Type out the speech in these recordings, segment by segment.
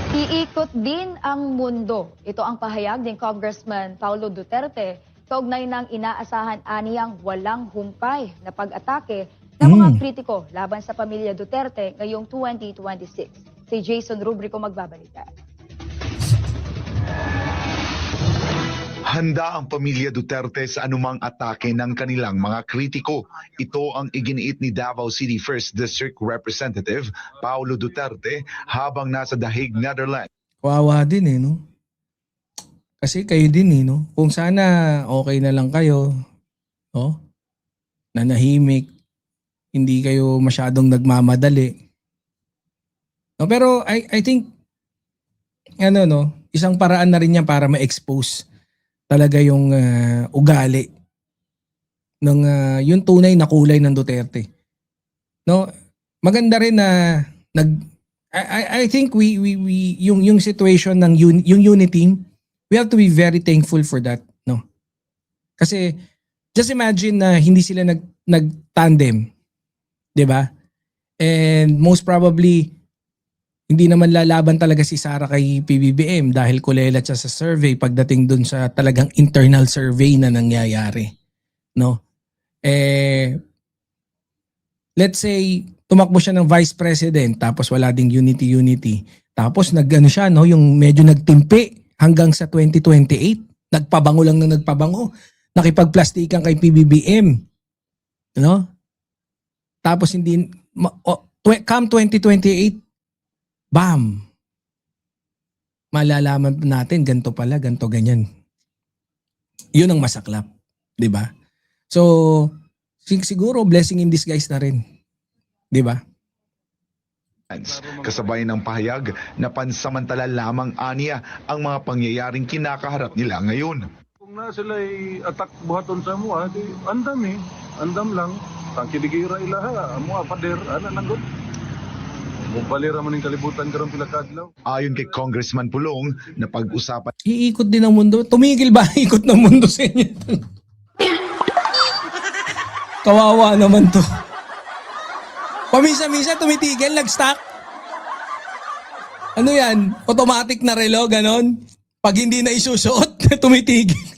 Iikot din ang mundo. Ito ang pahayag ni Congressman Paulo Duterte kaugnay ng inaasahan aniyang walang humpay na pag-atake ng mga kritiko laban sa pamilya Duterte ngayong 2026. Si Jason Rubrico magbabalita. Handa ang pamilya Duterte sa anumang atake ng kanilang mga kritiko. Ito ang iginiit ni Davao City 1st District Representative Paulo Duterte habang nasa The Hague, Netherlands. Kawawa din no? Kasi kayo din no? Kung sana okay na lang kayo, no? Nanahimik, hindi kayo masyadong nagmamadali. No, pero I think, isang paraan na rin yan para ma-expose talaga yung ugali ng yung tunay na kulay ng Duterte. No, maganda rin na I think we yung situation ng yung unity, we have to be very thankful for that, no. Kasi just imagine na hindi sila nag-tandem, 'di ba? And most probably hindi naman lalaban talaga si Sara kay PBBM dahil kulelat siya sa survey pagdating dun sa talagang internal survey na nangyayari. No? Let's say, tumakbo siya ng vice president tapos wala ding unity. Tapos siya, no? Yung medyo nagtimpi hanggang sa 2028. Nagpabango lang na nagpabango. Nakipagplastikan kay PBBM. No? Tapos come 2028, bam! Malalaman natin ganito pala, ganito ganyan. Yun ang masaklap, 'di ba? So, siguro blessing in disguise na rin. 'Di ba? Kasabay ng pahayag na pansamantala lamang aniya ang mga pangyayaring kinakaharap nila ngayon. Kung na sila'y atak buhaton sa mua, di andam lang. Tang kinigira ilaha, mua pader, ana nanggot. Mupalira man yung kalibutan karong pila kadlaw. Ayon kay Congressman Pulong na pag-usapan Iikot din ang mundo. Tumigil ba ikot ng mundo sa inyo? Kawawa naman to. Pamisa-misa tumitigil, nag-stack. Ano yan? Automatic na relo, ganon? Pag hindi na isusuot, tumitigil.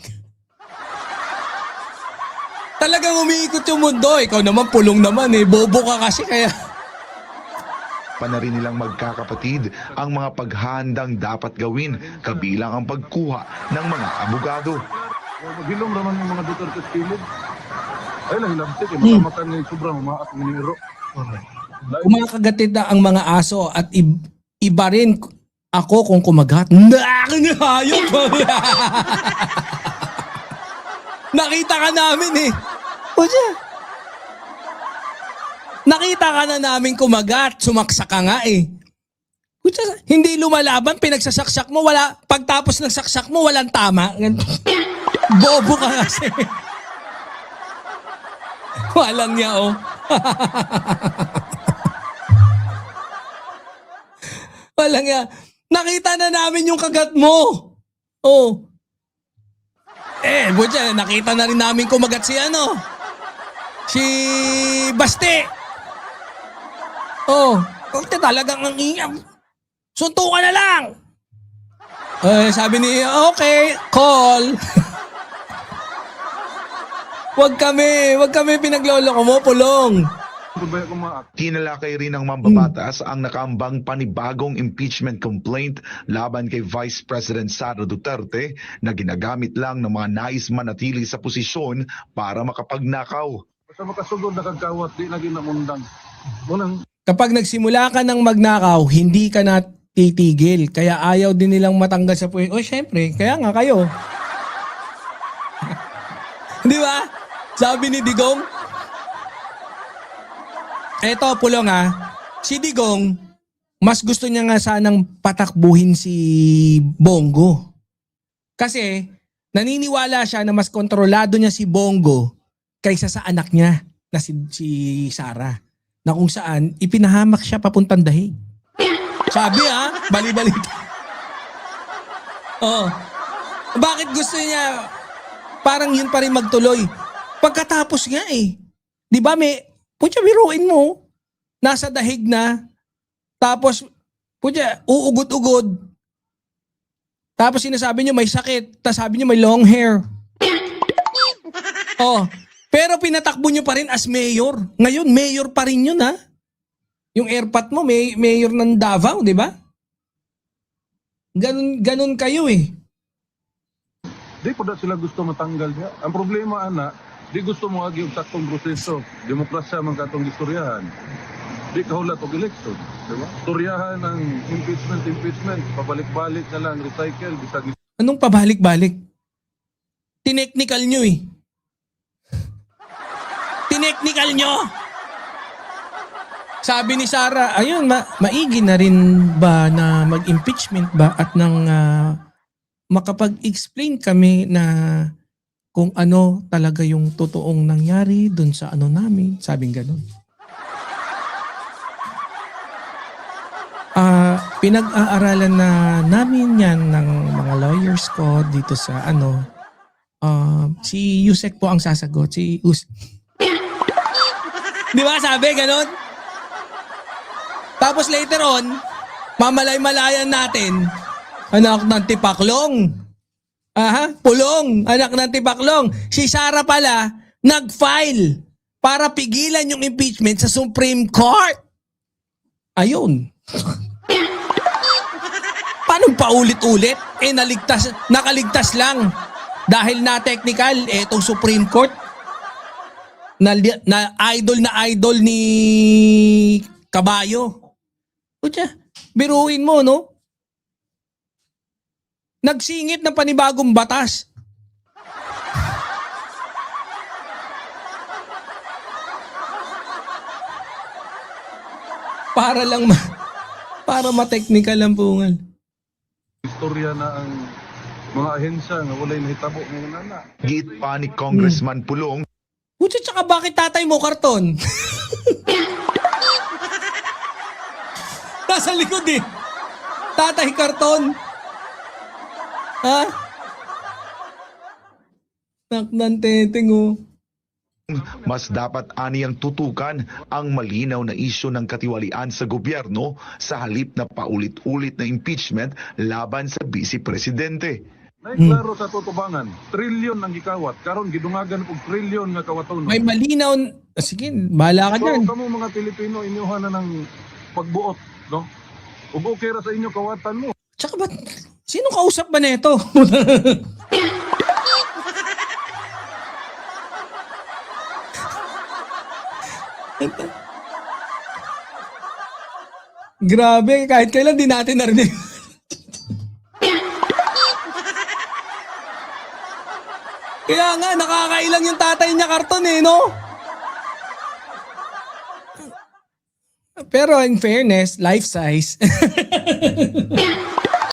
Talagang umiikot yung mundo. Ikaw naman, Pulong naman eh. Bobo ka kasi kaya... pa na rin nilang magkakapatid ang mga paghahandang dapat gawin kabilang ang pagkuha ng mga abogado. Maghilom raman yung mga Duterte kilid. Ay lang hilamtik, makamatan nga yung sobrang umaak ng niro. Kumakagatid na ang mga aso at iba rin ako kung kumagat. Hayop! Nakita ka namin eh. Pucha. Nakita ka na namin kumagat, sumaksak ka nga eh. Pucha, hindi lumalaban, pinagsasaksak mo, pagtapos ng saksak mo, walang tama. Bobo ka kasi. Walang niya oh. Walang niya. Nakita na namin yung kagat mo. Oh. Pucha, nakita na rin namin kumagat si Baste. Oh, talagang ang ingam. Suntukan na lang. Sabi ni, okay, call. Wag kami pinagloloko mo, Pulong. Tinalakay rin ng mambabatas ang nakaambang panibagong impeachment complaint laban kay Vice President Sara Duterte na ginagamit lang ng mga nais manatili sa posisyon para makapagnakaw. Basta makasugod na kagkawat, di lagi namundang. Kapag nagsimula ka ng magnakaw, hindi ka na titigil. Kaya ayaw din nilang matanggal sa puwet. O syempre, kaya nga kayo. Di ba? Sabi ni Digong. Eto, Pulong si Digong, mas gusto niya nga sanang patakbuhin si Bongo. Kasi naniniwala siya na mas kontrolado niya si Bongo kaysa sa anak niya na si Sara. Na kung saan ipinahamak siya papuntang dahig. Sabi bali-balita. Oh. Bakit gusto niya parang yun pa rin magtuloy? Pagkatapos nga eh. 'Di ba biruin mo, nasa dahig na, tapos Putya, uugod-ugod. Tapos sinasabi nyo may sakit. Tapos sabi nyo may long hair. Oh, pero pinatakbo nyo pa rin as mayor. Ngayon, mayor pa rin yun ha. Yung airpot mo, mayor ng Davao, di ba? Ganun kayo eh. Di po na sila gusto matanggal niya. Ang problema, ana, di gusto mo agi yung saktong proseso. Demokrasya man katong istoryahan. Di kahulat og election. Diba? Istoryahan ng impeachment, pabalik-balik na lang, recycle, bisag Anong pabalik-balik? Tineknikal nyo eh. Tineknikal nyo! Sabi ni Sara, ayun, maigi na rin ba na mag-impeachment ba at nang makapag-explain kami na kung ano talaga yung totoong nangyari dun sa ano namin. Sabing ganun. Pinag-aaralan na namin yan ng mga lawyers ko dito sa ano. Si Yusek po ang sasagot. Si Di ba sabi ganun? Tapos later on, mamalay-malayan natin, anak ng tipaklong. Aha, pulong, anak ng tipaklong. Si Sara pala, nag-file para pigilan yung impeachment sa Supreme Court. Ayun. Paano paulit-ulit? Nakaligtas lang. Dahil na technical, etong Supreme Court, na idol ni Kabayo. Kutya, biruin mo, no? Nagsingit ng panibagong batas. Para ma-technical ang pungal. istorya na ang mga ahensya nga walay nahitabo ngayon ana. Giit pa ni Congressman Pulong Kutya, tsaka bakit tatay mo karton? Nasa likod eh. Tatay karton. Ha? Naknan teteng oh. mas dapat aniyang tutukan ang malinaw na isyu ng katiwalian sa gobyerno sa halip na paulit-ulit na impeachment laban sa Vice Presidente. Klaro sa tutubangan, trilyon ang gikawat, karon gidungagan og trilyon nga kawaton. May malinaw. Sige, bahala ka dyan. So, kamo mga Pilipino inyuhan na ng pagbuot, no? Ug okay ra sa inyo kawatan mo. Tsaka ba't, sino kausap ba neto? Grabe, kahit kailan di natin narinig. Kaya nga, nakakailang yung tatay niya karton eh, no? Pero in fairness, life size.